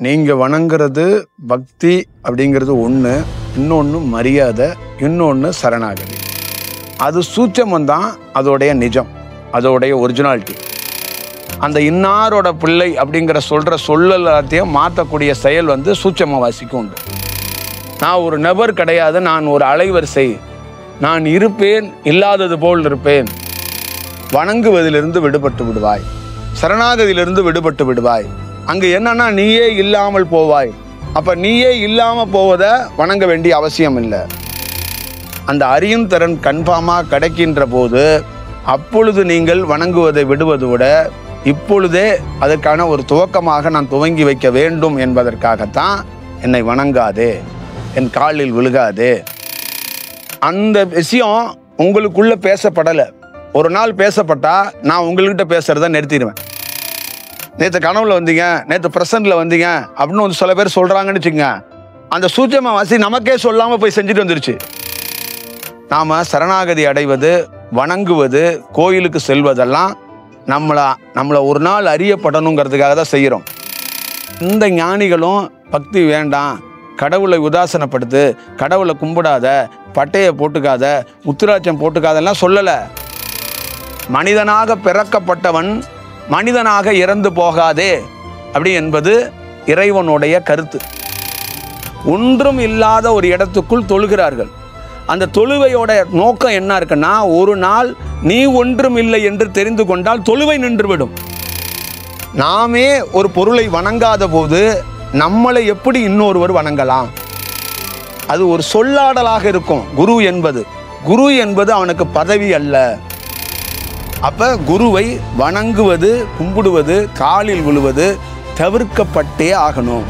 நீங்கள் வணங்குறது பக்தி அப்படிங்கிறது ஒன்று, இன்னொன்று மரியாதை, இன்னொன்று சரணாகதி. அது சூட்சமந்தான் அதோடைய நிஜம், அதோடைய ஒரிஜினாலிட்டி. அந்த இன்னாரோட பிள்ளை அப்படிங்கிற சொல்லத்தையும் மாற்றக்கூடிய செயல் சூட்சமவாசிக்கும் உண்டு. நான் ஒரு நபர் கிடையாது, நான் ஒரு அலைவரிசை, நான் இருப்பேன், இல்லாதது போல் இருப்பேன். வணங்குவதிலிருந்து விடுபட்டு விடுவாய், சரணாகதியிலிருந்து விடுபட்டு விடுவாய். அங்கே என்னன்னா நீயே இல்லாமல் போவாய். அப்போ நீயே இல்லாமல் போவதை வணங்க வேண்டிய அவசியம் இல்லை. அந்த அறியும் திறன் கன்ஃபார்மாக கிடைக்கின்ற போது அப்பொழுது நீங்கள் வணங்குவதை விடுவதை விட இப்பொழுதே அதற்கான ஒரு துவக்கமாக நான் துவங்கி வைக்க வேண்டும் என்பதற்காகத்தான் என்னை வணங்காதே, என் காலில் விழுகாதே. அந்த விஷயம் உங்களுக்குள்ள பேசப்படலை. ஒரு நாள் பேசப்பட்டா நான் உங்கள்கிட்ட பேசுறத நிறுத்திடுவேன். நேற்று கனவுல வந்தீங்க, நேற்று பிரசன்ட்ல வந்தீங்க அப்படின்னு சில பேர் சொல்றாங்கன்னு வச்சுக்கோங்க. அந்த சூட்சமவாசி நமக்கே சொல்லாம போய் செஞ்சுட்டு வந்துருச்சு. நாம சரணாகதி அடைவது, வணங்குவது, கோயிலுக்கு செல்வதெல்லாம் நம்மளை ஒரு நாள் அறியப்படணுங்கிறதுக்காக தான் செய்கிறோம். இந்த ஞானிகளும் பக்தி வேண்டாம், கடவுளை உதாசனப்படுத்து, கடவுளை கும்பிடாத, பட்டையை போட்டுக்காத, உத்திராட்சம் போட்டுக்காதெல்லாம் சொல்லலை. மனிதனாக பிறக்கப்பட்டவன் மனிதனாக இறந்து போகாதே அப்படி என்பது இறைவனுடைய கருத்து. ஒன்றும் இல்லாத ஒரு இடத்துக்குள் தொழுகிறார்கள். அந்த தொழுவையோட நோக்கம் என்ன இருக்குன்னா, ஒரு நாள் நீ ஒன்றும் இல்லை என்று தெரிந்து கொண்டால் தொழுவை நின்றுவிடும். நாமே ஒரு பொருளை வணங்காத போது நம்மளை எப்படி இன்னொருவர் வணங்கலாம்? அது ஒரு சொல்லாடலாக இருக்கும். குரு என்பது அவனுக்கு பதவி அல்ல. அப்ப குருவை வணங்குவது, கும்பிடுவது, காலில் விழுவது தவிர்க்கப்பட்டே ஆகணும்.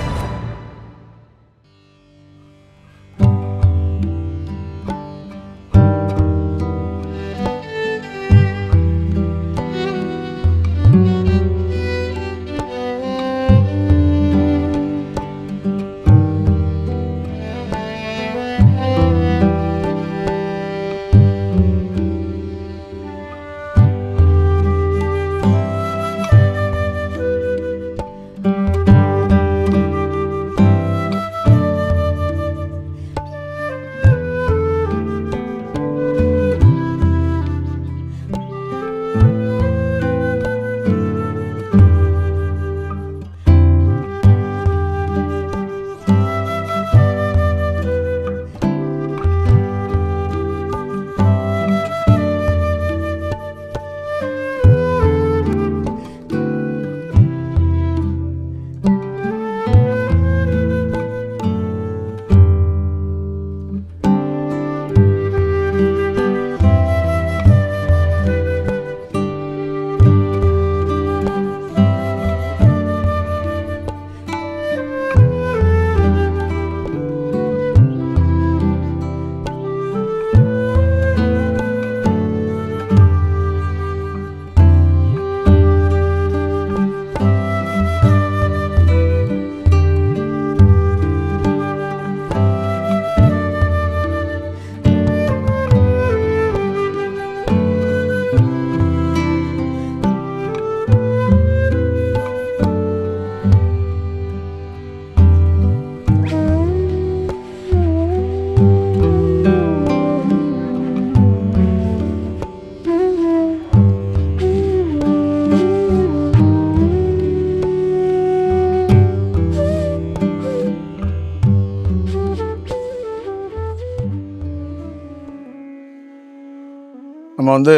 நம்ம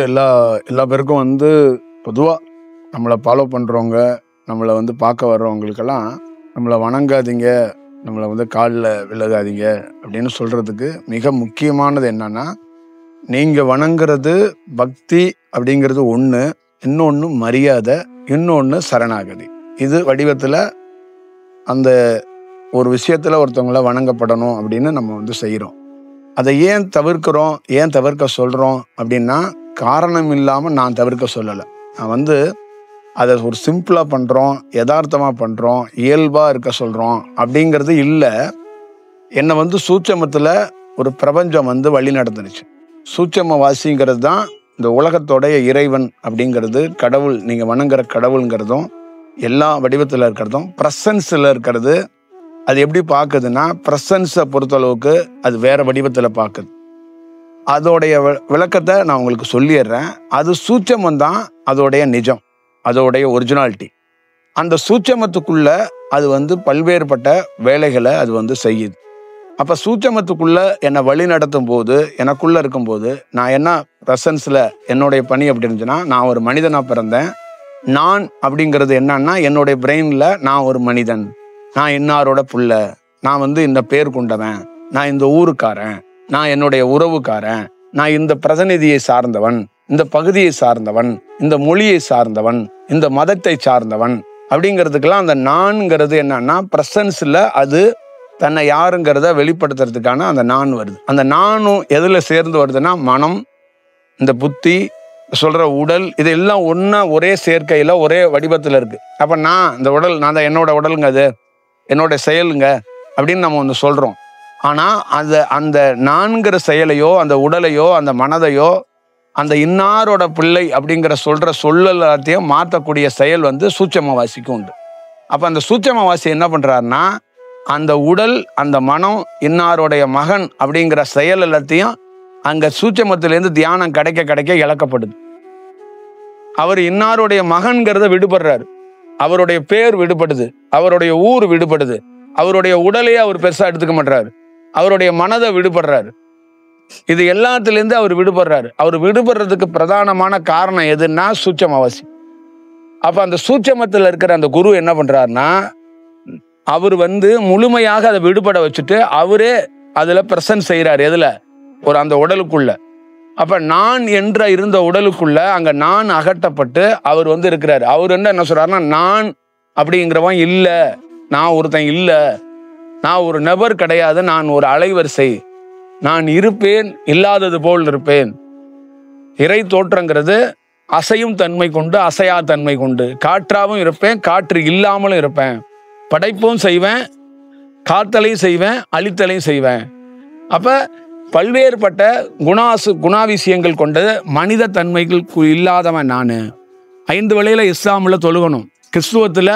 எல்லா பேருக்கும் பொதுவாக நம்மளை ஃபாலோ பண்ணுறவங்க, நம்மளை பார்க்க வர்றவங்களுக்கெல்லாம் நம்மளை வணங்காதீங்க, நம்மளை காலில் விலகாதீங்க அப்படின்னு சொல்கிறதுக்கு மிக முக்கியமானது என்னன்னா, நீங்கள் வணங்குறது பக்தி அப்படிங்கிறது ஒன்று, இன்னொன்று மரியாதை, இன்னொன்று சரணாகதி. இது வடிவத்தில் அந்த ஒரு விஷயத்தில் ஒருத்தவங்களை வணங்கப்படணும் அப்படின்னு நம்ம செய்கிறோம். அதை ஏன் தவிர்க்கிறோம், ஏன் தவிர்க்க சொல்கிறோம் அப்படின்னா, காரணம் இல்லாமல் நான் தவிர்க்க சொல்லலை. நான் அதை ஒரு சிம்பிளாக பண்ணுறோம், யதார்த்தமாக பண்ணுறோம், இயல்பாக இருக்க சொல்கிறோம் அப்படிங்கிறது இல்லை. என்னை சூட்சமத்தில் ஒரு பிரபஞ்சம் வழி நடந்துருச்சு. சூட்சம வாசிங்கிறது தான் இந்த உலகத்தோடைய இறைவன் அப்படிங்கிறது, கடவுள், நீங்கள் வணங்குற கடவுளுங்கிறதும் எல்லா வடிவத்தில் இருக்கிறதும் ப்ரெசன்ஸில் இருக்கிறது அது எப்படி பார்க்குதுன்னா, ப்ரெசன்ஸை பொறுத்தளவுக்கு அது வேற வடிவத்தில் பார்க்குது. அதோடைய விளக்கத்தை நான் உங்களுக்கு சொல்லிடுறேன். அது சூட்சமம் தான் அதோடைய நிஜம், அதோடைய ஒரிஜினாலிட்டி. அந்த சூட்சமத்துக்குள்ள அது பல்வேறுபட்ட வேலைகளை அது செய்யுது. அப்போ சூட்சமத்துக்குள்ள என்னை வழி நடத்தும் போது, எனக்குள்ள இருக்கும்போது நான் என்ன ப்ரெசன்ஸில் என்னுடைய பணி அப்படி இருந்துச்சுன்னா, நான் ஒரு மனிதனாக பிறந்தேன். நான் அப்படிங்கிறது என்னன்னா, என்னுடைய பிரெயினில் நான் ஒரு மனிதன், நான் இன்னாரோட புள்ள, நான் இந்த பேர் கொண்டவன், நான் இந்த ஊருக்காரன், நான் என்னுடைய உறவுக்காரன், நான் இந்த பிரதிநிதியை சார்ந்தவன், இந்த பகுதியை சார்ந்தவன், இந்த மொழியை சார்ந்தவன், இந்த மதத்தை சார்ந்தவன் அப்படிங்கிறதுக்கெல்லாம் அந்த நான்ங்கிறது என்னன்னா ப்ரெசன்ஸில் அது தன்னை யாருங்கிறத வெளிப்படுத்துறதுக்கான அந்த நான் வருது. அந்த நானும் எதில் சேர்ந்து வருதுன்னா, மனம், இந்த புத்தி, சொல்கிற உடல், இதெல்லாம் ஒன்றா ஒரே சேர்க்கையில் ஒரே வடிவத்தில் இருக்குது. அப்போ நான் இந்த உடல், நான் தான் என்னோட உடலுங்க, அது என்னோட செயலுங்க அப்படின்னு நம்ம ஒன்று சொல்கிறோம். ஆனால் அந்த நான்கிற செயலையோ அந்த உடலையோ அந்த மனதையோ அந்த இன்னாரோட பிள்ளை அப்படிங்கிற சொல்கிற சொல்லலாத்தையும் மாற்றக்கூடிய செயல் சூட்சமவாசிக்கும் உண்டு. அப்போ அந்த சூட்சமவாசி என்ன பண்ணுறாருன்னா, அந்த உடல், அந்த மனம், இன்னாருடைய மகன் அப்படிங்கிற செயல் எல்லாத்தையும் அங்கே சூட்சமத்திலேருந்து தியானம் கிடைக்க கிடைக்க இழக்கப்படுது. அவர் இன்னாருடைய மகன்கிறத விடுபடுறாரு, அவருடைய பேர் விடுபடுது, அவருடைய ஊர் விடுபடுது, அவருடைய உடலையே அவர் பெருசாக எடுத்துக்க மாட்டாரு, அவருடைய மனதை விடுபடுறாரு. இது எல்லாத்துலேருந்து அவர் விடுபடுறாரு. அவர் விடுபடுறதுக்கு பிரதானமான காரணம் எதுன்னா சூட்சமவாசி. அப்போ அந்த சூட்சமத்தில் இருக்கிற அந்த குரு என்ன பண்ணுறாருன்னா, அவர் முழுமையாக அதை விடுபட வச்சுட்டு அவரே அதில் ப்ரெசன்ட் செய்கிறார். எதில்? ஒரு அந்த உடலுக்குள்ள. அப்போ நான் என்ற இருந்த உடலுக்குள்ள அங்கே நான் அகற்றப்பட்டு அவர் இருக்கிறார். அவர் என்ன சொல்கிறாருன்னா, நான் அப்படிங்கிறவன் இல்லை, நான் ஒருத்தன் இல்லை, நான் ஒரு நபர் கிடையாது, நான் ஒரு அலைவரிசை, நான் இருப்பேன், இல்லாதது போல் இருப்பேன். இறை தோற்றங்கிறது அசையும் தன்மை கொண்டு அசையா தன்மை கொண்டு, காற்றாகவும் இருப்பேன், காற்று இல்லாமலும் இருப்பேன், படைப்பும் செய்வேன், காத்தலையும் செய்வேன், அழித்தலையும் செய்வேன். அப்போ பல்வேறுபட்ட குணாதிசயங்கள் கொண்ட மனித தன்மைகள் இல்லாதவன் நான். 5 வேளையில இஸ்லாமில் தொழுகணும், கிறிஸ்துவத்தில்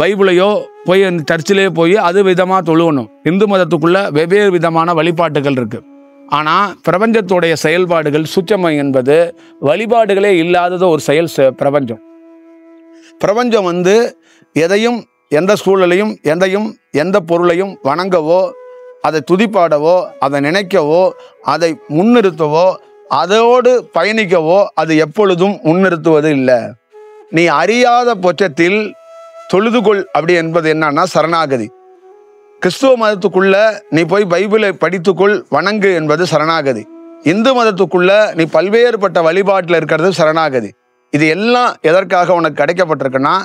பைபிளையோ போய் சர்ச்சிலே போய் அது விதமாக தொழுகணும். இந்து மதத்துக்குள்ள வெவ்வேறு விதமான வழிபாட்டுகள் இருக்கு. ஆனால் பிரபஞ்சத்துடைய செயல்பாடுகள் சூட்சமம் என்பது வழிபாடுகளே இல்லாதது ஒரு செயல். பிரபஞ்சம் எதையும், எந்த சூழலையும், எந்த பொருளையும் வணங்கவோ, அதை துதிப்பாடவோ, அதை நினைக்கவோ, அதை முன்னிறுத்தவோ, அதோடு பயணிக்கவோ அது எப்பொழுதும் முன்னிறுத்துவது இல்லை. நீ அறியாத பட்சத்தில் தொழுதுகொள் அப்படி என்பது என்னன்னா சரணாகதி. கிறிஸ்துவ மதத்துக்குள்ள நீ போய் பைபிளை படித்துக்கொள், வணங்கு என்பது சரணாகதி. இந்து மதத்துக்குள்ள நீ பல்வேறுபட்ட வழிபாட்டில் இருக்கிறது சரணாகதி. இது எல்லாம் எதற்காக உனக்கு கிடைக்கப்பட்டிருக்குன்னா,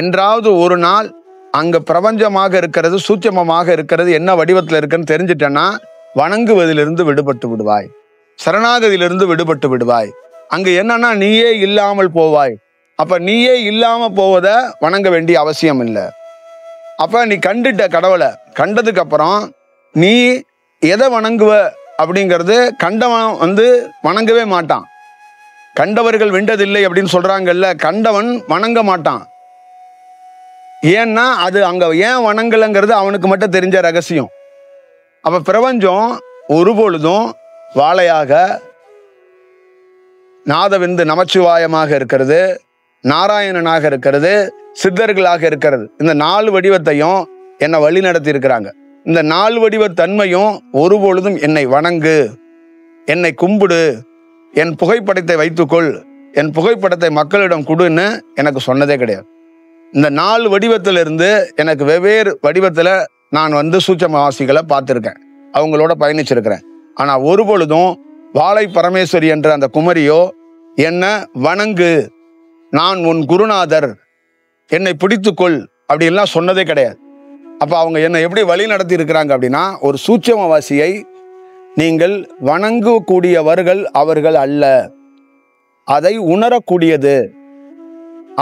என்றாவது ஒரு நாள் அங்க பிரபஞ்சமாக இருக்கிறது, சூட்சமமாக இருக்கிறது என்ன வடிவத்தில் இருக்குன்னு தெரிஞ்சிட்டேன்னா வணங்குவதிலிருந்து விடுபட்டு விடுவாய், சரணாகதியிலிருந்து விடுபட்டு விடுவாய். அங்க என்னன்னா நீயே இல்லாமல் போவாய். அப்ப நீயே இல்லாம போவத வணங்க வேண்டிய அவசியம் இல்லை. அப்ப நீ கண்டுட்ட கடவுளை, கண்டதுக்கு அப்புறம் நீ எதை வணங்குவ அப்படிங்கிறது, கண்டவன் வணங்கவே மாட்டான். கண்டவர்கள் வென்றதில்லை அப்படின்னு சொல்றாங்கல்ல, கண்டவன் வணங்க மாட்டான். ஏன்னா அது அங்க ஏன் வணங்கலைங்கிறது அவனுக்கு மட்டும் தெரிஞ்ச ரகசியம். அப்ப பிரபஞ்சம் ஒருபொழுதும் வாழையாக, நாதவிந்து நமச்சிவாயமாக இருக்கிறது, நாராயணனாக இருக்கிறது, சித்தர்களாக இருக்கிறது. இந்த 4 வடிவத்தையும் என்னை வழி நடத்தி இருக்கிறாங்க. இந்த 4 வடிவ தன்மையும் ஒருபொழுதும் என்னை வணங்கு, என்னை கும்பிடு, என் புகைப்படத்தை வைத்துக்கொள், என் புகைப்படத்தை மக்களிடம் கொடுன்னு எனக்கு சொன்னதே கிடையாது. இந்த 4 வடிவத்திலிருந்து எனக்கு வெவ்வேறு வடிவத்தில் நான் சூட்சமவாசிகளை பார்த்துருக்கேன், அவங்களோட பயணிச்சிருக்கிறேன். ஆனால் ஒரு பொழுதும் வாழை பரமேஸ்வரி என்ற அந்த குமரியோ என்ன வணங்கு, நான் உன் குருநாதர், என்னை பிடித்துக்கொள் அப்படின்லாம் சொன்னதே கிடையாது. அப்போ அவங்க என்னை எப்படி வழி நடத்தி இருக்கிறாங்க அப்படின்னா, ஒரு சூட்சமவாசியை நீங்கள் வணங்கக்கூடியவர்கள் அவர்கள் அல்ல, அதை உணரக்கூடியது,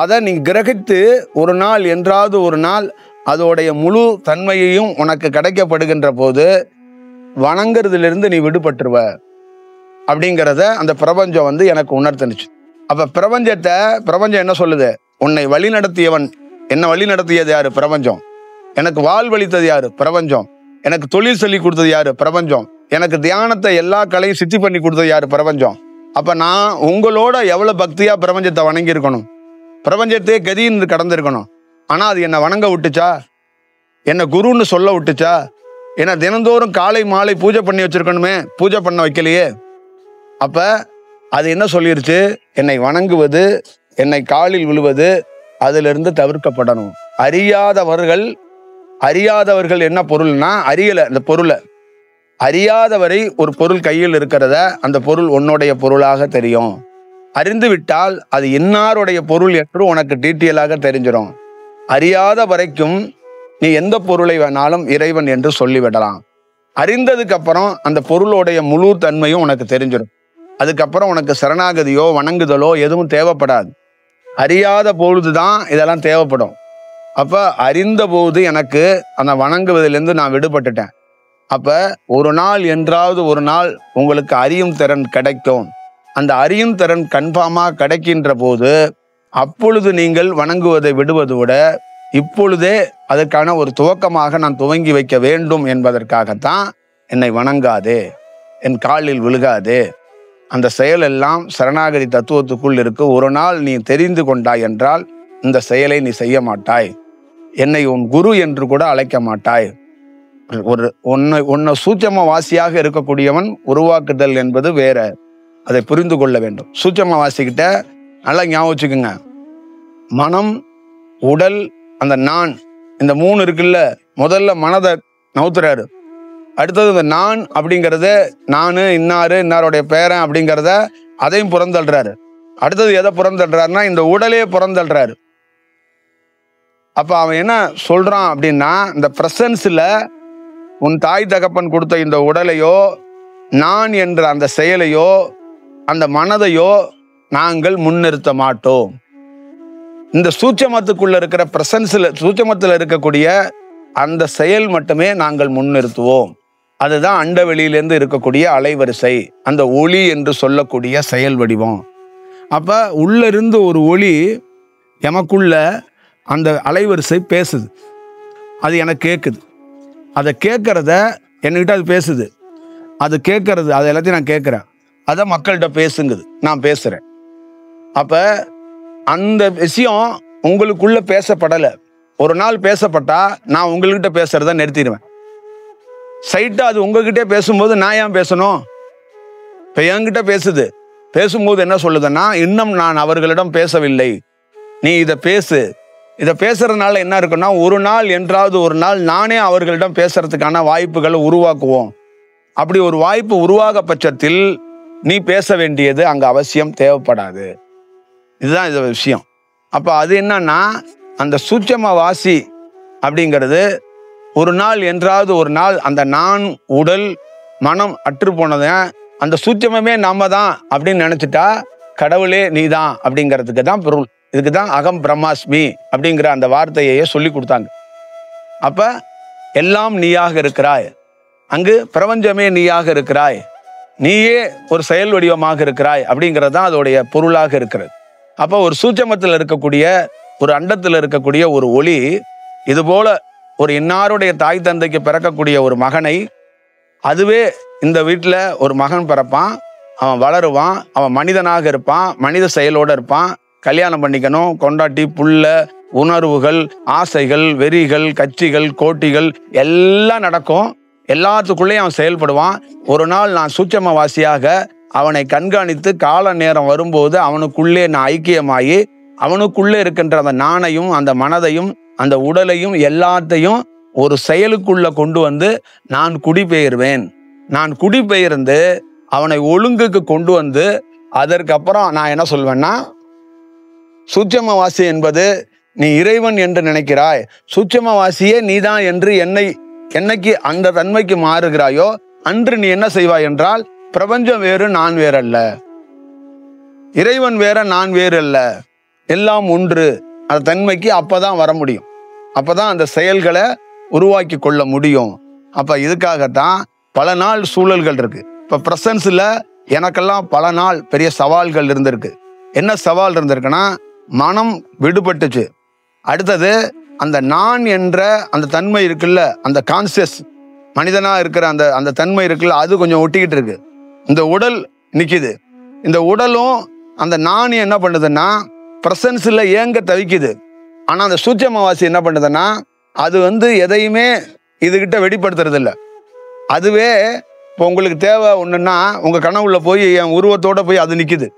அதை நீ கிரகித்து ஒரு நாள் என்றாவது ஒரு நாள் அதோடைய முழு தன்மையையும் உனக்கு கிடைக்கப்படுகின்ற போது வணங்குறதுலேருந்து நீ விடுபட்டுருவ அப்படிங்கிறத அந்த பிரபஞ்சம் எனக்கு உணர்த்துனுச்சு. அப்போ பிரபஞ்சம் என்ன சொல்லுது? உன்னை வழி நடத்தியவன் என்னை வழி நடத்தியது யாரு? பிரபஞ்சம். எனக்கு வாழ்வளித்தது யாரு? பிரபஞ்சம். எனக்கு தொழில் சொல்லி கொடுத்தது யாரு? பிரபஞ்சம். எனக்கு தியானத்தை எல்லா கலையும் சித்தி பண்ணி கொடுத்தது யாரு? பிரபஞ்சம். அப்ப நான் உங்களோட எவ்வளவு பக்தியா பிரபஞ்சத்தை வணங்கி இருக்கணும், பிரபஞ்சத்தையே கதின்னு கடந்திருக்கணும். ஆனா அது என்னை வணங்க விட்டுச்சா? என்ன குருன்னு சொல்ல விட்டுச்சா? என்ன தினந்தோறும் காலை மாலை பூஜை பண்ணி வச்சிருக்கணுமே, பூஜை பண்ண வைக்கலையே. அப்ப அது என்ன சொல்லிருச்சு? என்னை வணங்குவது, என்னை காலில் விழுவது, அதிலிருந்து தவிர்க்கப்படணும். அறியாதவர்கள் என்ன பொருள்னா, அறியல இந்த பொருளை. அறியாதவரை ஒரு பொருள் கையில் இருக்கிறத அந்த பொருள் உன்னுடைய பொருளாக தெரியும். அறிந்து விட்டால் அது இன்னாருடைய பொருள் என்று உனக்கு டீட்டெயிலாக தெரிஞ்சிடும். அறியாத வரைக்கும் நீ எந்த பொருளை வேணாலும் இறைவன் என்று சொல்லிவிடலாம். அறிந்ததுக்கு அப்புறம் அந்த பொருளுடைய முழு தன்மையும் உனக்கு தெரிஞ்சிடும். அதுக்கப்புறம் உனக்கு சரணாகதியோ வணங்குதலோ எதுவும் தேவைப்படாது. அறியாத பொழுதுதான் இதெல்லாம் தேவைப்படும். அப்ப அறிந்த போது எனக்கு அந்த வணங்குவதிலிருந்து நான் விடுபட்டுட்டேன். அப்ப ஒரு நாள் என்றாவது ஒரு நாள் உங்களுக்கு அறியும் திறன் கிடைக்கும். அந்த அறியும் திறன் கன்ஃபார்மா கிடைக்கின்ற போது அப்பொழுது நீங்கள் வணங்குவதை விடுவதை விட இப்பொழுதே அதற்கான ஒரு துவக்கமாக நான் துவங்கி வைக்க வேண்டும் என்பதற்காகத்தான் என்னை வணங்காதே, என் காலில் விழுகாதே. அந்த செயல் எல்லாம் சரணாகதி தத்துவத்துக்குள் இருக்கு. ஒரு நாள் நீ தெரிந்து கொண்டாய் என்றால் இந்த செயலை நீ செய்ய மாட்டாய். என்னை உன் குரு என்று கூட அழைக்க மாட்டாய். உன்னை சூட்சம வாசியாக இருக்கக்கூடியவன் உருவாக்குதல் என்பது வேற. அதை புரிந்து கொள்ள வேண்டும். சூட்சம வாசிக்கிட்ட நல்லா ஞாபகம் வச்சுக்குங்க. மனம், உடல், அந்த நான், இந்த மூணு இருக்குல்ல. முதல்ல மனதை நவுத்துறாரு. அடுத்தது இந்த நான் அப்படிங்கிறத, நானு இன்னாருடைய பேரன் அப்படிங்கிறத அதையும் புறந்தள்ளுறாரு. அடுத்தது எதை புறந்தள்ளுறாருன்னா இந்த உடலே புறந்தள்ளுறாரு. அப்ப அவன் என்ன சொல்றான் அப்படின்னா, இந்த பிரசன்ஸ்ல உன் தாய் தகப்பன் கொடுத்த இந்த உடலையோ, நான் என்ற அந்த செயலையோ, அந்த மனதையோ நாங்கள் முன்னிறுத்த மாட்டோம். இந்த சூட்சமத்துக்குள்ள இருக்கிற பிரசன்ஸ்ல, சூட்சமத்தில் இருக்கக்கூடிய அந்த செயல் மட்டுமே நாங்கள் முன்னிறுத்துவோம். அதுதான் அண்டவெளியிலிருந்து இருக்கக்கூடிய அலைவரிசை, அந்த ஒளி என்று சொல்லக்கூடிய செயல் வடிவம். அப்ப உள்ள இருந்து ஒரு ஒளி எமக்குள்ள அந்த அலைவரிசை பேசுது. அது எனக்கு கேட்குது. அதை கேட்கறத என்கிட்ட அது பேசுது. அது கேட்கறது, அது எல்லாத்தையும் நான் கேட்குறேன். அதை மக்கள்கிட்ட பேசுங்குது, நான் பேசுறேன். அப்ப அந்த விஷயம் உங்களுக்குள்ள பேசப்படலை. ஒரு நாள் பேசப்பட்டா நான் உங்ககிட்ட பேசுறத நிறுத்திடுவேன். சைட்டா அது உங்ககிட்டே பேசும்போது நான் ஏன் பேசணும்? இப்ப என்கிட்ட பேசுது. பேசும்போது என்ன சொல்லுதுன்னா, இன்னும் நான் அவர்களிடம் பேசவில்லை, நீ இதை பேசு. இதை பேசுறதுனால என்ன இருக்குன்னா, ஒரு நாள் என்றாவது ஒரு நாள் நானே அவர்களிடம் பேசுறதுக்கான வாய்ப்புகளை உருவாக்குவோம். அப்படி ஒரு வாய்ப்பு உருவாக பட்சத்தில் நீ பேச வேண்டியது அங்க அவசியம் தேவைப்படாது. இதுதான் இது விஷயம். அப்ப அது என்னன்னா, அந்த சூட்சம வாசி அப்படிங்கிறது ஒரு நாள் என்றாவது ஒரு நாள் அந்த நான், உடல், மனம் அற்று போனத அந்த சூட்சமே நாம தான் அப்படின்னு நினைச்சிட்டா கடவுளே நீதான் அப்படிங்கிறதுக்கு தான் பொருள். இதுக்கு தான் அகம் பிரம்மாஸ்மி அப்படிங்கிற அந்த வார்த்தையே சொல்லி கொடுத்தாங்க. அப்ப எல்லாம் நீயாக இருக்கிறாய், அங்கு பிரபஞ்சமே நீயாக இருக்கிறாய், நீயே ஒரு செயல் வடிவமாக இருக்கிறாய் அப்படிங்கிறது தான் அதோடைய பொருளாக இருக்கிறது. அப்போ ஒரு சூட்சமத்தில் இருக்கக்கூடிய, ஒரு அண்டத்தில் இருக்கக்கூடிய ஒரு ஒளி இது போல ஒரு இன்னாருடைய தாய் தந்தைக்கு பிறக்கக்கூடிய ஒரு மகனை, அதுவே இந்த வீட்டில் ஒரு மகன் பிறப்பான், அவன் வளருவான், அவன் மனிதனாக இருப்பான், மனித செயலோடு இருப்பான், கல்யாணம் பண்ணிக்கணும், கொண்டாட்டி, புள்ள, உணர்வுகள், ஆசைகள், வெறிகள், கட்சிகள், கோட்டிகள் எல்லாம் நடக்கும். எல்லாத்துக்குள்ளேயும் அவன் செயல்படுவான். ஒரு நாள் நான் சூட்சமவாசியாக அவனை கண்காணித்து கால நேரம் வரும்போது அவனுக்குள்ளே நான் ஐக்கியமாகி அவனுக்குள்ளே இருக்கின்ற அந்த நாணையும் அந்த மனதையும் அந்த உடலையும் எல்லாத்தையும் ஒரு செயலுக்குள்ள கொண்டு வந்து நான் குடிபெயர்வேன். நான் குடிபெயர்ந்து அவனை ஒழுங்குக்கு கொண்டு வந்து அதற்கப்புறம் நான் என்ன சொல்வேன்னா, சூட்சமவாசி என்பது நீ இறைவன் என்று நினைக்கிறாய், சூட்சமவாசியே நீதான் என்று என்னைக்கு அந்த தன்மைக்கு மாறுகிறாயோ அன்று நீ என்ன செய்வாய் என்றால், பிரபஞ்சம் வேறு நான் வேறல்ல, இறைவன் வேற நான் வேறு அல்ல, எல்லாம் ஒன்று அந்த தன்மைக்கு அப்பதான் வர முடியும். அப்பதான் அந்த செயல்களை உருவாக்கி கொள்ள முடியும். அப்ப இதுக்காகத்தான் பல நாள் சூழல்கள் இருக்கு. இப்ப பிரசன்ஸ்ல எனக்கெல்லாம் பல நாள் பெரிய சவால்கள் இருந்திருக்கு. என்ன சவால் இருந்திருக்குன்னா, மனம் விடுபட்டுச்சு, அடுத்தது அந்த நான் என்ற அந்த தன்மை இருக்குல்ல, அந்த கான்சியஸ் மனிதனா இருக்கிற அந்த அந்த தன்மை இருக்குல்ல, அது கொஞ்சம் ஒட்டிக்கிட்டு இருக்கு. இந்த உடல் நிக்குது. இந்த உடலும் அந்த நான் என்ன பண்ணுதுன்னா பிரசன்ஸ்ல ஏங்க தவிக்குது. ஆனா அந்த சூட்சமவாசி என்ன பண்ணுதுன்னா அது எதையுமே இதுகிட்ட வெளிப்படுத்துறது இல்லை. அதுவே இப்போ உங்களுக்கு தேவை ஒண்ணுன்னா உங்க கனவுல போய் என் உருவத்தோட போய் அது நிக்குது.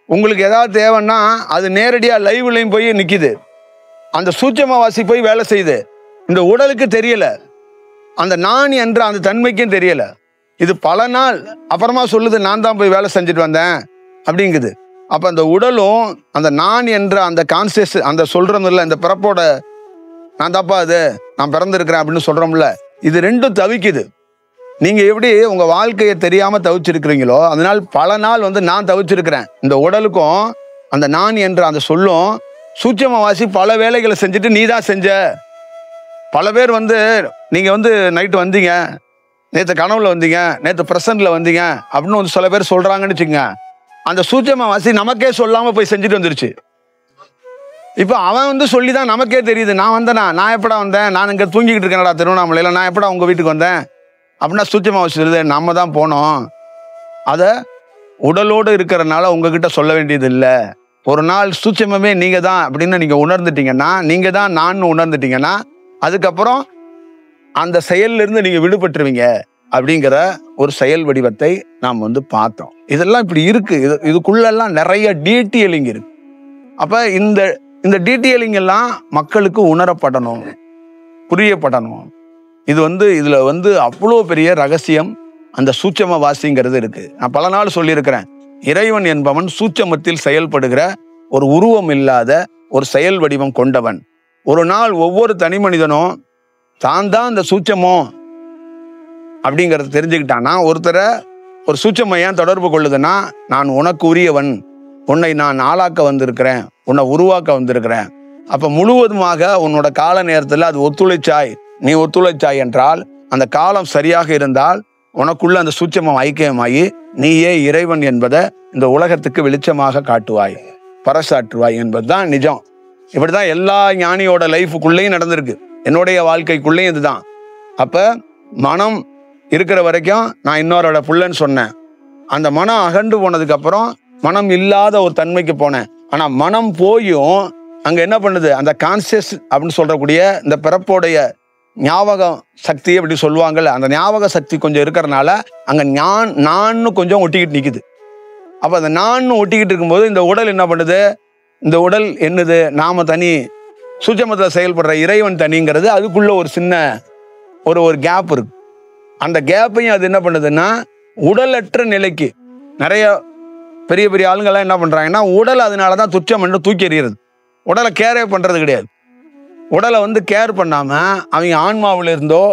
உங்களுக்கு ஏதாவது தேவைன்னா அது நேரடியா லைவ்லையும் போய் நிக்குது. அந்த சூட்சமவாசி போய் வேலை செய்யுது. இந்த உடலுக்கு தெரியல, அந்த நான் என்ற அந்த தன்மைக்கும் தெரியல. இது பல நாள் அப்புறமா சொல்லுது, நான் தான் போய் வேலை செஞ்சுட்டு வந்தேன் அப்படிங்குது. அப்ப அந்த உடலும் அந்த நான் என்ற அந்த கான்சியஸ் அந்த சொல்றோம்ல, இந்த பிறப்போட நான் தாப்பா அது நான் பிறந்திருக்கிறேன் அப்படின்னு சொல்றோம்ல, இது ரெண்டும் தவிக்குது. நீங்க எப்படி உங்க வாழ்க்கையை தெரியாம தவிச்சிருக்கிறீங்களோ, அதனால் பல நாள் நான் தவிச்சிருக்கிறேன். இந்த உடலுக்கும் அந்த நான் என்ற அந்த சொல்லும் சூட்சமவாசி பல வேலைகளை செஞ்சுட்டு நீ தான் செஞ்ச. பல பேர் நீங்க நைட்டு வந்தீங்க, நேற்று கனவுல வந்தீங்க, நேற்று பிரசன்ட்ல வந்தீங்க அப்படின்னு சில பேர் சொல்றாங்கன்னு வச்சுக்கோங்க. அந்த சூட்சமவாசி நமக்கே சொல்லாம போய் செஞ்சுட்டு வந்துருச்சு. இப்போ அவன் சொல்லிதான் நமக்கே தெரியுது, நான் வந்தேனா, நான் எப்படா வந்தேன், நான் இங்க தூங்கிக்கிட்டு இருக்கேன்டா திருவண்ணாமலையில, நான் எப்படா உங்க வீட்டுக்கு வந்தேன் அப்படின்னா சூட்சமவாசி சொல்லுது, நம்ம தான் போனோம். அதை உடலோடு இருக்கிறனால உங்ககிட்ட சொல்ல வேண்டியது இல்லை. ஒரு நாள் சூட்சமே நீங்க தான் அப்படின்னு நீங்க உணர்ந்துட்டீங்கன்னா, நீங்க தான் நான் உணர்ந்துட்டீங்கன்னா, அதுக்கப்புறம் அந்த செயல்ல இருந்து நீங்க விடுபட்டுருவீங்க அப்படிங்கிற ஒரு செயல் வடிவத்தை நாம் பார்த்தோம். இதெல்லாம் இப்படி இருக்கு. இதுக்குள்ளெல்லாம் நிறைய டீட்டெயிலிங் இருக்கு. அப்ப இந்த டீட்டெயிலிங் எல்லாம் மக்களுக்கு உணரப்படணும், புரியப்படணும். இது இதுல அவ்வளோ பெரிய ரகசியம் அந்த சூட்சமவாசிங்கிறது இருக்கு. நான் பல நாள் சொல்லியிருக்கிறேன், இறைவன் என்பவன் சூட்சமத்தில் செயல்படுகிற ஒரு உருவம் இல்லாத ஒரு செயல் வடிவம் கொண்டவன். ஒரு நாள் ஒவ்வொரு தனி மனிதனும் தான் தான் இந்த சூட்சமம் அப்படிங்கறத தெரிஞ்சுக்கிட்டானா, ஒருத்தரை ஒரு சூட்சமம் ஏன் தொடர்பு கொள்ளுதுன்னா, நான் உனக்கு உரியவன், உன்னை நான் ஆளாக்க வந்திருக்கிறேன், உன்னை உருவாக்க வந்திருக்கிறேன். அப்ப முழுவதுமாக உன்னோட கால நேரத்துல அது ஒத்துழைச்சாய், நீ ஒத்துழைச்சாய் என்றால், அந்த காலம் சரியாக இருந்தால் உனக்குள்ள அந்த சூட்சமம் ஐக்கியமாகி நீயே இறைவன் என்பதை இந்த உலகத்துக்கு வெளிச்சமாக காட்டுவாய், பறைசாற்றுவாய் என்பதுதான் நிஜம். இப்படிதான் எல்லா ஞானியோட லைஃபுக்குள்ளேயும் நடந்திருக்கு. என்னுடைய வாழ்க்கைக்குள்ளேயும் இதுதான். அப்ப மனம் இருக்கிற வரைக்கும் நான் இன்னொரோட புள்ளன்னு சொன்னேன். அந்த மனம் அகண்டு போனதுக்கு அப்புறம் மனம் இல்லாத ஒரு தன்மைக்கு போனேன். ஆனா மனம் போயும் அங்க என்ன பண்ணுது, அந்த கான்சியஸ் அப்படின்னு சொல்றக்கூடிய இந்த பிறப்போடைய ஞாபக சக்தி அப்படி சொல்லுவாங்கல்ல, அந்த ஞாபக சக்தி கொஞ்சம் இருக்கிறதுனால அங்க நான் கொஞ்சம் ஒட்டிக்கிட்டு நிக்குது. அப்ப அந்த நான் ஒட்டிக்கிட்டு இருக்கும்போது இந்த உடல் என்ன பண்ணுது, இந்த உடல் என்னது, நாம தனி, சூட்சமத்தில் செயல்படுற இறைவன் தனிங்கிறது அதுக்குள்ள ஒரு சின்ன ஒரு கேப் இருக்கு. அந்த கேப்பையும் அது என்ன பண்ணுதுன்னா உடலற்ற நிலைக்கு நிறைய பெரிய பெரிய ஆளுங்கள்லாம் என்ன பண்றாங்கன்னா, உடல் அதனாலதான் துச்சம் என்று தூக்கி எறிகிறது. உடலை கேரே பண்றது கிடையாது. உடலை கேர் பண்ணாம அவங்க ஆன்மாவில இருந்தோ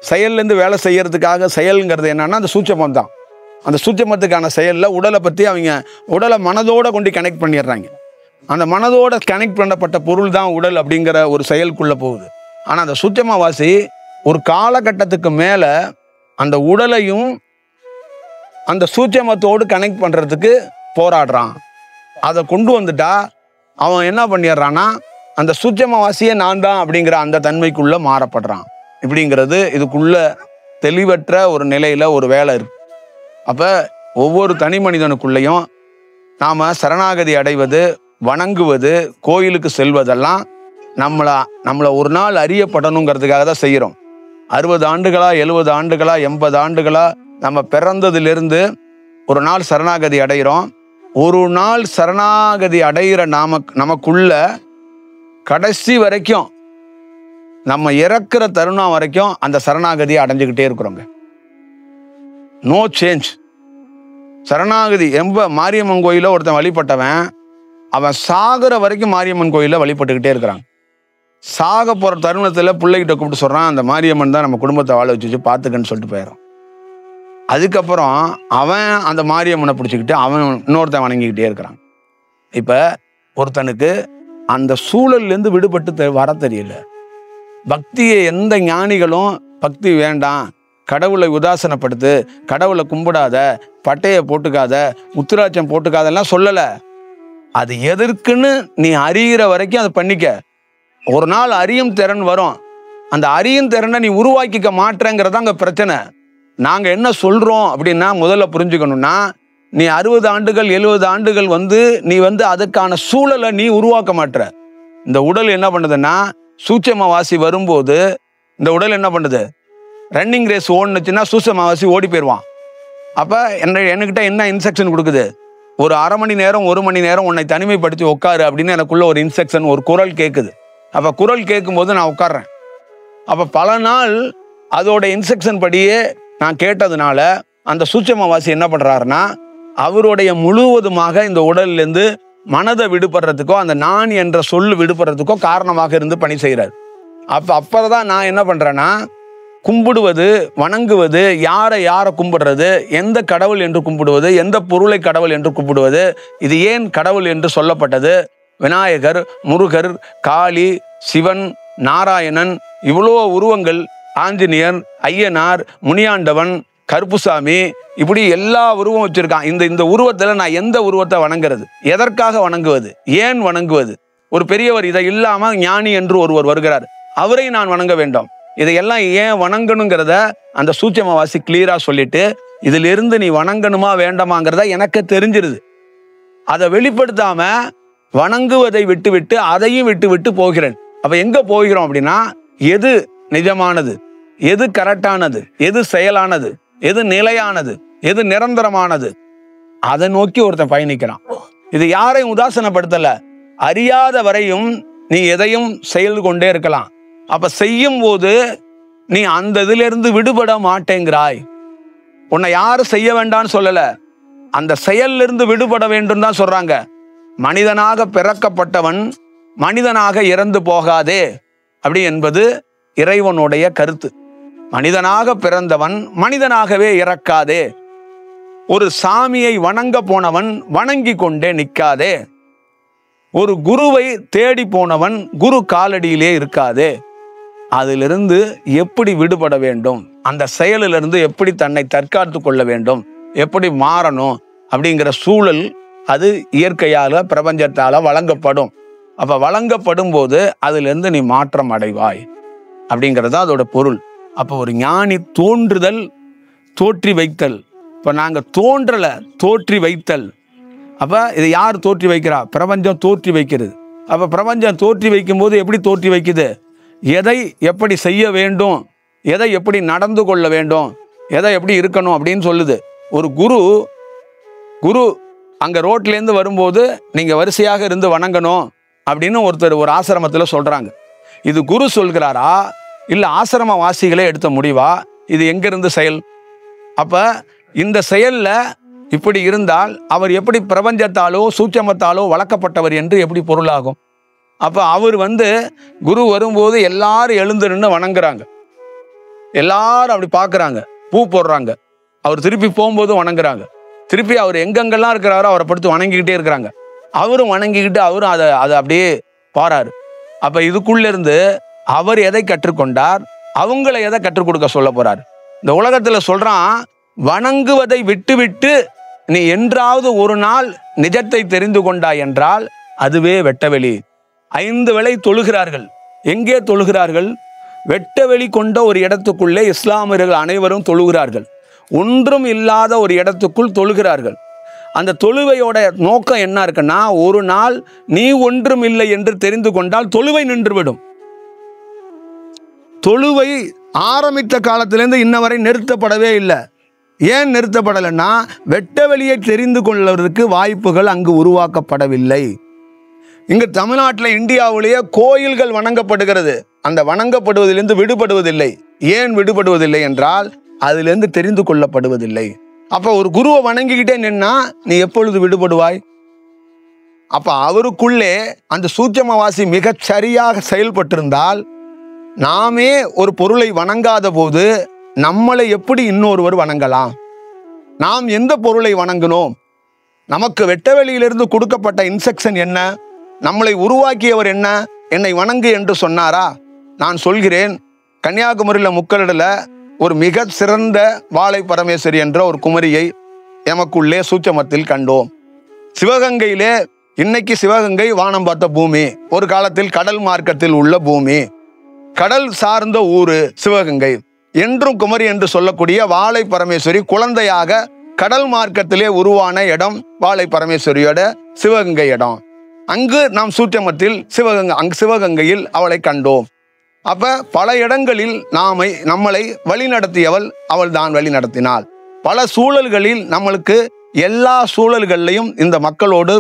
செயல்ல இருந்து வேலை செய்யறதுக்காக செயல்ங்கிறது என்னன்னா அந்த சூட்சமம் தான். அந்த சூட்சமத்துக்கான செயல்ல உடலை பத்தி அவங்க உடலை மனதோட கொண்டு கனெக்ட் பண்ணிடுறாங்க. அந்த மனதோட கனெக்ட் பண்ணப்பட்ட பொருள் தான் உடல் அப்படிங்கிற ஒரு செயலுக்குள்ள போகுது. ஆனா அந்த சூட்சமவாசி ஒரு காலகட்டத்துக்கு மேல அந்த உடலையும் அந்த சூட்சமத்தோடு கனெக்ட் பண்றதுக்கு போராடுறான். அதை கொண்டு வந்துட்டா அவன் என்ன பண்ணிடுறான்னா அந்த சூட்சமவாசியை நான் தான் அப்படிங்கிற அந்த தன்மைக்குள்ள மாறப்படுறான். இப்படிங்கிறது இதுக்குள்ள தெளிவற்ற ஒரு நிலையில ஒரு வேலை இருக்கு. அப்ப ஒவ்வொரு தனி மனிதனுக்குள்ளேயும் நாம சரணாகதி அடைவது, வணங்குவது, கோயிலுக்கு செல்வதெல்லாம் நம்மளை ஒரு நாள் அறியப்படணுங்கிறதுக்காக தான் செய்யறோம். 60 ஆண்டுகளா 70 ஆண்டுகளா 80 ஆண்டுகளா நம்ம பிறந்ததிலிருந்து ஒரு நாள் சரணாகதி அடைகிறோம். ஒரு நாள் சரணாகதி அடைகிற நமக்குள்ள கடைசி வரைக்கும் நம்ம இறக்குற தருணம் வரைக்கும் அந்த சரணாகதியை அடைஞ்சுக்கிட்டே இருக்கிறோங்க. No change. சரணாகதி மாரியம்மன் கோயில ஒருத்தன் வழிபட்டவன் அவன் சாகுற வரைக்கும் மாரியம்மன் கோயில வழிபட்டுக்கிட்டே இருக்கிறான். சாக போற தருணத்துல பிள்ளைகிட்ட கூப்பிட்டு சொல்றான், அந்த மாரியம்மன் தான் நம்ம குடும்பத்தை வாழ வச்சு பார்த்துக்கன்னு சொல்லிட்டு போயிடும். அதுக்கப்புறம் அவன் அந்த மாரியம்மனை பிடிச்சிக்கிட்டு அவன் இன்னொருத்தன் வணங்கிக்கிட்டே இருக்கிறான். இப்ப ஒருத்தனுக்கு அந்த சூழல்ல இருந்து விடுபட்டு வர தெரியல. பக்தியை எந்த ஞானிகளும் பக்தி வேண்டாம், கடவுளை உதாசனப்படுத்து, கடவுளை கும்பிடாத, பட்டையை போட்டுக்காத, உத்திராட்சம் போட்டுக்காதெல்லாம் சொல்லல. அது எதற்குன்னு நீ அறிகிற வரைக்கும் அதை பண்ணிக்க. ஒரு நாள் அறியும் திறன் வரும். அந்த அறியும் திறனை நீ உருவாக்கிக்க மாட்டேங்கிறதா அங்கே பிரச்சனை. நாங்கள் என்ன சொல்கிறோம் அப்படின்னா, முதல்ல புரிஞ்சுக்கணும்னா, நீ 60 ஆண்டுகள் 70 ஆண்டுகள் நீ அதுக்கான சூழலை நீ உருவாக்க மாட்டுற. இந்த உடல் என்ன பண்ணுதுன்னா, சூட்சமவாசி வரும்போது இந்த உடல் என்ன பண்ணுது, ரன்னிங் ரேஸ் ஓடுனுச்சுன்னா சூட்சமவாசி ஓடி போயிடுவான். அப்போ என்கிட்ட என்ன இன்ஸ்ட்ரக்ஷன் கொடுக்குது, ஒரு அரை மணி நேரம் 1 மணி நேரம் உன்னை தனிமைப்படுத்தி உட்காரு அப்படின்னு எனக்குள்ள ஒரு இன்ஸ்ட்ரக்ஷன், ஒரு குரல் கேட்குது. அப்போ குரல் கேட்கும்போது நான் உட்கார்றேன். அப்போ பல நாள் அதோட இன்ஸ்ட்ரக்ஷன் படியே நான் கேட்டதுனால அந்த சூட்சமவாசி என்ன பண்ணுறாருன்னா, அவருடைய முழுவதுமாக இந்த உடல்லேருந்து மனதை விடுபடுறதுக்கோ அந்த நான் என்ற சொல்லு விடுபடுறதுக்கோ காரணமாக இருந்து பணி செய்கிறார். அப்புறம் நான் என்ன பண்ணுறேன்னா, கும்பிடுவது, வணங்குவது, யாரை கும்பிடுறது, எந்த கடவுள் என்று கும்பிடுவது, எந்த பொருளை கடவுள் என்று கும்பிடுவது, இது ஏன் கடவுள் என்று சொல்லப்பட்டது, விநாயகர், முருகர், காளி, சிவன், நாராயணன், இவ்வளோ உருவங்கள், ஆஞ்சநேயர், ஐயனார், முனியாண்டவன், கருப்புசாமி, இப்படி எல்லா உருவம் வச்சிருக்கான். இந்த உருவத்தில் நான் எந்த உருவத்தை வணங்குறது, எதற்காக வணங்குவது, ஏன் வணங்குவது? ஒரு பெரியவர் இதை இல்லாமல் ஞானி என்று ஒருவர் வருகிறார், அவரை நான் வணங்க வேண்டும். இதையெல்லாம் ஏன் வணங்கணுங்கிறத அந்த சூட்சமவாசி கிளியரா சொல்லிட்டு, இதிலிருந்து நீ வணங்கணுமா வேண்டாமாங்கிறத எனக்கு தெரிஞ்சிருது. அதை வெளிப்படுத்தாம வணங்குவதை விட்டுவிட்டு அதையும் விட்டு போகிறேன். அப்ப எங்க போகிறோம் அப்படின்னா, எது நிஜமானது, எது கரெக்டானது, எது செயலானது, எது நிலையானது, எது நிரந்தரமானது, அதை நோக்கி ஒருத்தன் பயணிக்கிறான். இது யாரையும் உதாசனப்படுத்தல. அறியாத வரையும் நீ எதையும் செயல் கொண்டே இருக்கலாம். அப்ப செய்யும் போது நீ அந்த இதிலிருந்து விடுபட மாட்டேங்கிறாய். உன்னை யாரும் செய்ய வேண்டாம்னு சொல்லல, அந்த செயலிலிருந்து விடுபட வேண்டும் தான் சொல்றாங்க. மனிதனாக பிறக்கப்பட்டவன் மனிதனாக இறந்து போகாதே அப்படி என்பது இறைவனுடைய கருத்து. மனிதனாக பிறந்தவன் மனிதனாகவே இறக்காதே. ஒரு சாமியை வணங்க போனவன் வணங்கி கொண்டே நிற்காதே. ஒரு குருவை தேடி போனவன் குரு காலடியிலே இருக்காதே. அதிலிருந்து எப்படி விடுபட வேண்டும், அந்த செயலிலிருந்து எப்படி தன்னை தற்காத்து கொள்ள வேண்டும், எப்படி மாறணும் அப்படிங்கிற சூழல் அது இயற்கையால பிரபஞ்சத்தால வழங்கப்படும். அப்ப வழங்கப்படும் போது அதிலிருந்து நீ மாற்றம் அடைவாய் அப்படிங்கிறது அதோட பொருள். அப்போ ஒரு ஞானி தோன்றுதல், தோற்றி வைத்தல். இப்போ நாங்கள் தோன்றலை, தோற்றி வைத்தல். அப்போ இதை யார் தோற்றி வைக்கிறா? பிரபஞ்சம் தோற்றி வைக்கிறது. அப்போ பிரபஞ்சம் தோற்றி வைக்கும் போது எப்படி தோற்றி வைக்குது, எதை எப்படி செய்ய வேண்டும், எதை எப்படி நடந்து கொள்ள வேண்டும், எதை எப்படி இருக்கணும் அப்படின்னு சொல்லுது. ஒரு குரு அங்கே ரோட்லேருந்து வரும்போது நீங்கள் வரிசையாக இருந்து வணங்கணும் அப்படின்னு ஒருத்தர் ஒரு ஆசிரமத்தில் சொல்கிறாங்க. இது குரு சொல்கிறாரா இல்லை ஆசிரமவாசிகளே எடுத்த முடிவா? இது எங்கிருந்து செயல்? அப்போ இந்த செயலில் இப்படி இருந்தால் அவர் எப்படி பிரபஞ்சத்தாலோ சூட்சமத்தாலோ வளர்க்கப்பட்டவர் என்று எப்படி பொருளாகும்? அப்போ அவர் குரு வரும்போது எல்லாரும் எழுந்து நின்று வணங்குறாங்க, எல்லாரும் அப்படி பார்க்குறாங்க, பூ போடுறாங்க. அவர் திருப்பி போகும்போது வணங்குறாங்க, திருப்பி அவர் எங்கெங்கெல்லாம் இருக்கிறாரோ அவரை படுத்து வணங்கிக்கிட்டே இருக்கிறாங்க. அவரும் வணங்கிக்கிட்டு அவரும் அதை அப்படியே பாராரு. அப்போ இதுக்குள்ளேருந்து அவர் எதை கற்றுக்கொண்டார், அவங்கள எதை கற்றுக் கொடுக்க சொல்ல போறார்? இந்த உலகத்தில் சொல்றான், வணங்குவதை விட்டுவிட்டு நீ என்றாவது ஒரு நாள் நிஜத்தை தெரிந்து கொண்டாய் என்றால் அதுவே வெட்டவெளி. 5 வேளை தொழுகிறார்கள். எங்கே தொழுகிறார்கள்? வெட்டவெளி கொண்ட ஒரு இடத்துக்குள்ளே இஸ்லாமியர்கள் அனைவரும் தொழுகிறார்கள். ஒன்றும் இல்லாத ஒரு இடத்துக்குள் தொழுகிறார்கள். அந்த தொழுவையோட நோக்கம் என்ன இருக்குன்னா, ஒரு நாள் நீ ஒன்றும் இல்லை என்று தெரிந்து கொண்டால் தொழுவை நின்றுவிடும். தொழுவை ஆரம்பித்த காலத்திலேருந்து இன்ன வரை நிறுத்தப்படவே இல்லை. ஏன் நிறுத்தப்படலைன்னா, வெட்டவெளியை தெரிந்து கொள்வதற்கு வாய்ப்புகள் அங்கு உருவாக்கப்படவில்லை. இங்கு தமிழ்நாட்டில் இந்தியாவிலேயே கோயில்கள் வணங்கப்படுகிறது. அந்த வணங்கப்படுவதிலிருந்து விடுபடுவதில்லை. ஏன் விடுபடுவதில்லை என்றால் அதிலிருந்து தெரிந்து கொள்ளப்படுவதில்லை. அப்ப ஒரு குருவை வணங்கிக்கிட்டே நின்னா நீ எப்பொழுது விடுபடுவாய்? அப்ப அவருக்குள்ளே அந்த சூட்சமவாசி மிகச் சரியாக செயல்பட்டிருந்தால், நாமே ஒரு பொருளை வணங்காத போது நம்மளை எப்படி இன்னொருவர் வணங்கலாம்? நாம் எந்த பொருளை வணங்கினோம்? நமக்கு வெட்டவெளியிலிருந்து கொடுக்கப்பட்ட இன்ஸ்ட்ரக்ஷன் என்ன? நம்மளை உருவாக்கியவர் என்ன? என்னை வணங்கு என்று சொன்னாரா? நான் சொல்கிறேன், கன்னியாகுமரியில் முக்கலிடல ஒரு மிக சிறந்த வாழை பரமேஸ்வரி என்ற ஒரு குமரியை எமக்குள்ளே சூட்சமத்தில் கண்டோம். சிவகங்கையிலே இன்னைக்கு சிவகங்கை வானம் பார்த்த பூமி, ஒரு காலத்தில் கடல் மார்க்கத்தில் உள்ள பூமி, கடல் சார்ந்த ஊரு சிவகங்கை. என்றும் குமரி என்று சொல்லக்கூடிய வாழை பரமேஸ்வரி குழந்தையாக கடல் மார்க்கத்திலே உருவான இடம் வாழை பரமேஸ்வரியோட சிவகங்கை இடம். அங்கு நாம் சூட்சமத்தில் சிவகங்கையில் அவளை கண்டோம். அப்ப பல இடங்களில் நம்மளை வழி நடத்தியவள் அவள் தான் வழி நடத்தினாள். பல சூழல்களில் நம்மளுக்கு எல்லா சூழல்கள்லையும் இந்த மக்களோடு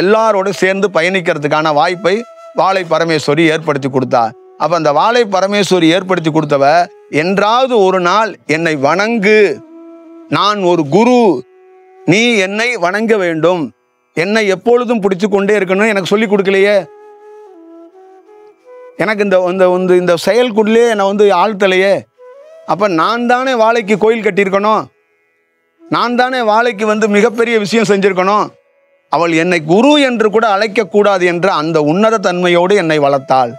எல்லாரோடு சேர்ந்து பயணிக்கிறதுக்கான வாய்ப்பை வாழை பரமேஸ்வரி ஏற்படுத்தி கொடுத்தார். அப்ப அந்த வாழை பரமேஸ்வரி ஏற்படுத்தி கொடுத்தவ, என்றாவது ஒரு நாள் என்னை வணங்கு, நான் ஒரு குரு, நீ என்னை வணங்க வேண்டும், என்னை எப்பொழுதும் பிடிச்சு கொண்டே இருக்கணும் எனக்கு சொல்லி கொடுக்கலையே. எனக்கு இந்த செயல்குள்ளே என்னை ஆழ்த்தலையே. அப்ப நான் தானே வாழைக்கு கோயில் கட்டியிருக்கணும், நான் தானே வாழைக்கு மிகப்பெரிய விஷயம் செஞ்சிருக்கணும். அவள் என்னை குரு என்று கூட அழைக்க கூடாது என்ற அந்த உன்னத தன்மையோடு என்னை வளர்த்தாள்,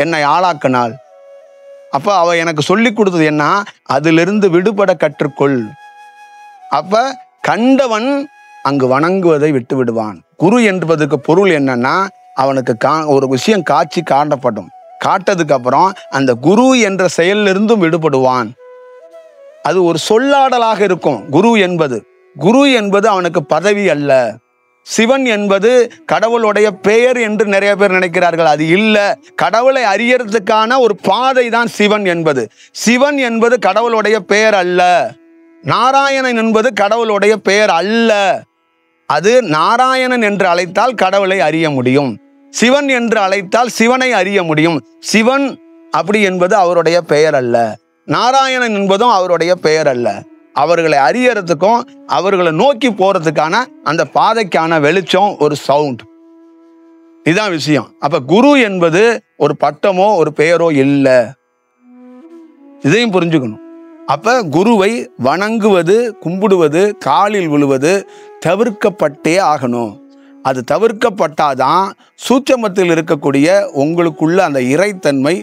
என்னை ஆளாக்கினாள். அப்ப அவ எனக்கு சொல்லி கொடுத்தது என்ன, அதிலிருந்து விடுபட கற்றுக்கொள். அப்ப கண்டவன் அங்கு வணங்குவதை விட்டு விடுவான். குரு என்பதற்கு பொருள் என்னன்னா, அவனுக்கு ஒரு விஷயம் காட்சி காட்டப்படும், காட்டதுக்கு அப்புறம் அந்த குரு என்ற செயலிலிருந்தும் விடுபடுவான். அது ஒரு சொல்லாடலாக இருக்கும். குரு என்பது அவனுக்கு பதவி அல்ல. சிவன் என்பது கடவுளுடைய பெயர் என்று நிறைய பேர் நினைக்கிறார்கள். அது இல்ல. கடவுளை அறியறதுக்கான ஒரு பாதை தான் சிவன் என்பது. சிவன் என்பது கடவுளுடைய பெயர் அல்ல. நாராயணன் என்பது கடவுளுடைய பெயர் அல்ல. அது நாராயணன் என்று அழைத்தால் கடவுளை அறிய முடியும், சிவன் என்று அழைத்தால் சிவனை அறிய முடியும். சிவன் அப்படி என்பது அவருடைய பெயர் அல்ல, நாராயணன் என்பதும் அவருடைய பெயர் அல்ல. அவர்களை அறியறதுக்கும் அவர்களை நோக்கி போறதுக்கான அந்த பாதைக்கான வெளிச்சம், ஒரு சவுண்ட், இதுதான் விஷயம். அப்ப குரு என்பது ஒரு பட்டமோ ஒரு பெயரோ இல்லை, இதையும் புரிஞ்சுக்கணும். அப்ப குருவை வணங்குவது, கும்பிடுவது, காலில் விழுவது தவிர்க்கப்பட்டே ஆகணும். அது தவிர்க்கப்பட்டாதான் சூட்சமத்தில் இருக்கக்கூடிய உங்களுக்குள்ள அந்த இறைத்தன்மை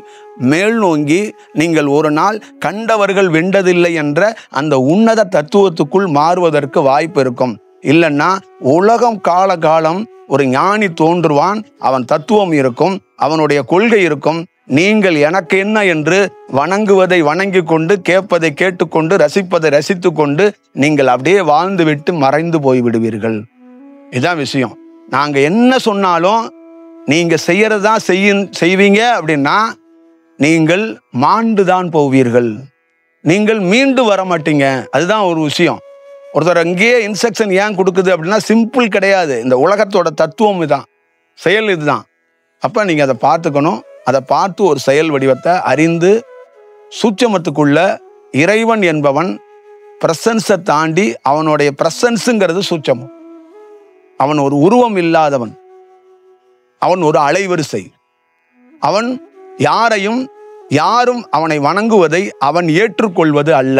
மேல் நோங்கி நீங்கள் ஒரு நாள் கண்டவர்கள் வென்றதில்லை என்ற அந்த உன்னத தத்துவத்துக்குள் மாறுவதற்கு வாய்ப்பு இருக்கும். இல்லைன்னா உலகம் காலம் ஒரு ஞானி தோன்றுவான், அவன் தத்துவம் இருக்கும், அவனுடைய கொள்கை இருக்கும். நீங்கள் எனக்கு என்ன என்று வணங்குவதை வணங்கி கொண்டு, கேட்பதை கேட்டுக்கொண்டு, ரசிப்பதை ரசித்து கொண்டு நீங்கள் அப்படியே வாழ்ந்து விட்டு மறைந்து போய் விடுவீர்கள். இதுதான் விஷயம். நாங்க என்ன சொன்னாலும் நீங்க செய்யறதா செய்வீங்க அப்படின்னா நீங்கள் மாண்டுதான் போவீர்கள், நீங்கள் மீண்டு வர மாட்டீங்க. அதுதான் ஒரு விஷயம். ஒருத்தர் அங்கேயே இன்ஸ்ட்ரக்ஷன் ஏன் கொடுக்குது அப்படின்னா சிம்பிள் கிடையாது. இந்த உலகத்தோட தத்துவம் இதுதான், செயல் இதுதான். அப்ப நீங்க அதை பார்த்துக்கணும். அதை பார்த்து ஒரு செயல் வடிவத்தை அறிந்து சூட்சமத்துக்குள்ள இறைவன் என்பவன் பிரசன்ஸை தாண்டி, அவனுடைய பிரசன்ஸுங்கிறது சூட்சமம். அவன் ஒரு உருவம் இல்லாதவன், அவன் ஒரு அலைவரிசை, அவன் யாரும் அவனை வணங்குவதை அவன் ஏற்றுக்கொள்வது அல்ல,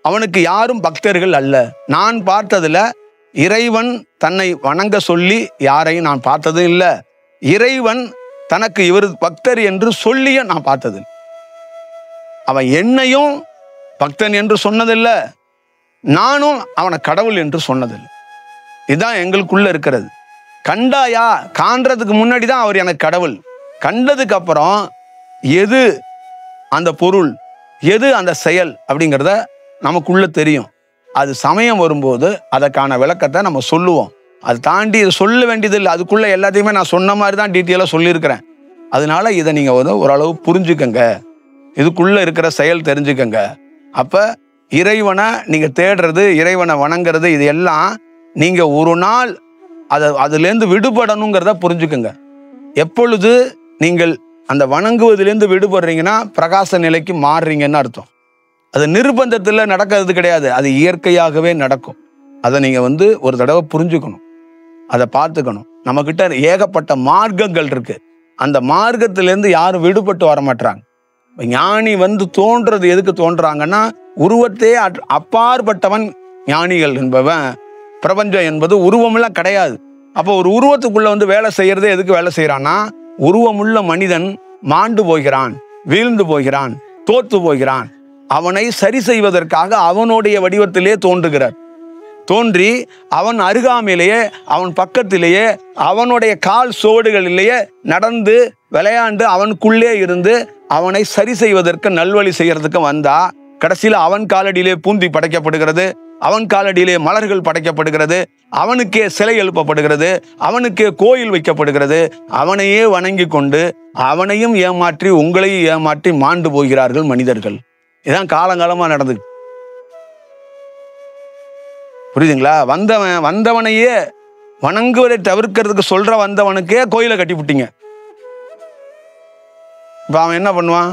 அவனுக்கு யாரும் பக்தர்கள் அல்ல. நான் பார்த்ததுல இறைவன் தன்னை வணங்க சொல்லி யாரையும் நான் பார்த்ததும் இல்லை. இறைவன் தனக்கு இவர் பக்தர் என்று சொல்லிய நான் பார்த்தது. அவன் என்னையும் பக்தன் என்று சொன்னதில்லை, நானும் அவனை கடவுள் என்று சொன்னதில்லை. இதுதான் எங்களுக்குள்ள இருக்கிறது. கண்டாயா, காண்றதுக்கு முன்னாடி தான் அவர் எனக்கு கடவுள், கண்டதுக்கு அப்புறம் எது அந்த பொருள், எது அந்த செயல் அப்படிங்கிறத நமக்குள்ள தெரியும். அது சமயம் வரும்போது அதற்கான விளக்கத்தை நம்ம சொல்லுவோம். அதை தாண்டி இதை சொல்ல வேண்டியதில்லை. அதுக்குள்ள எல்லாத்தையுமே நான் சொன்ன மாதிரி தான் டீட்டெயிலாக சொல்லியிருக்கிறேன். அதனால இதை நீங்க ஓரளவு புரிஞ்சுக்கங்க, இதுக்குள்ள இருக்கிற செயல் தெரிஞ்சுக்கங்க. அப்ப இறைவனை நீங்க தேடுறது, இறைவனை வணங்குறது, இது எல்லாம் நீங்க ஒரு நாள் அதுலேருந்து விடுபடணுங்கிறத புரிஞ்சுக்கங்க. எப்பொழுது நீங்கள் அந்த வணங்குவதிலேருந்து விடுபடுறீங்கன்னா பிரகாச நிலைக்கு மாறுறீங்கன்னு அர்த்தம். அது நிர்பந்தத்தில் நடக்கிறது கிடையாது, அது இயற்கையாகவே நடக்கும். அதை நீங்க ஒரு தடவை புரிஞ்சுக்கணும், அதை பார்த்துக்கணும். நம்ம கிட்ட ஏகப்பட்ட மார்க்கங்கள் இருக்கு. அந்த மார்க்கத்திலேருந்து யாரும் விடுபட்டு வர மாட்டாங்க. ஞானி தோன்றது எதுக்கு தோன்றாங்கன்னா, உருவத்தே அப்பாற்பட்டவன் ஞானிகள் என்பவன். பிரபஞ்சம் என்பது உருவமெல்லாம் கிடையாது. அப்போ ஒரு உருவத்துக்குள்ள வேலை செய்யறதே எதுக்கு வேலை செய்யறான்னா, உருவமுள்ள மனிதன் மாண்டு போகிறான், வீழ்ந்து போகிறான், தோத்து போகிறான். அவனை சரி செய்வதற்காக அவனுடைய வடிவத்திலே தோன்றுகிறார். தோன்றி அவன் அருகாமையிலேயே, அவன் பக்கத்திலேயே, அவனுடைய கால் சோடுகளிலேயே நடந்து விளையாண்டு அவனுக்குள்ளே இருந்து அவனை சரி செய்வதற்கு, நல்வழி செய்யறதுக்கு வந்தா, கடைசியில் அவன் காலடியிலே பூந்தி படைக்கப்படுகிறது, அவன் காலடியிலே மலர்கள் படைக்கப்படுகிறது, அவனுக்கே சிலை எழுப்பப்படுகிறது, அவனுக்கே கோயில் வைக்கப்படுகிறது. அவனையே வணங்கி கொண்டு அவனையும் ஏமாற்றி உங்களையும் ஏமாற்றி மாண்டு போகிறார்கள் மனிதர்கள். இதான் காலங்காலமா நடந்து. புரியுதுங்களா? வந்தவனையே வணங்குவதை தவிர்க்கிறதுக்கு சொல்ற வந்தவனுக்கே கோயிலை கட்டி விட்டீங்க. இப்ப அவன் என்ன பண்ணுவான்?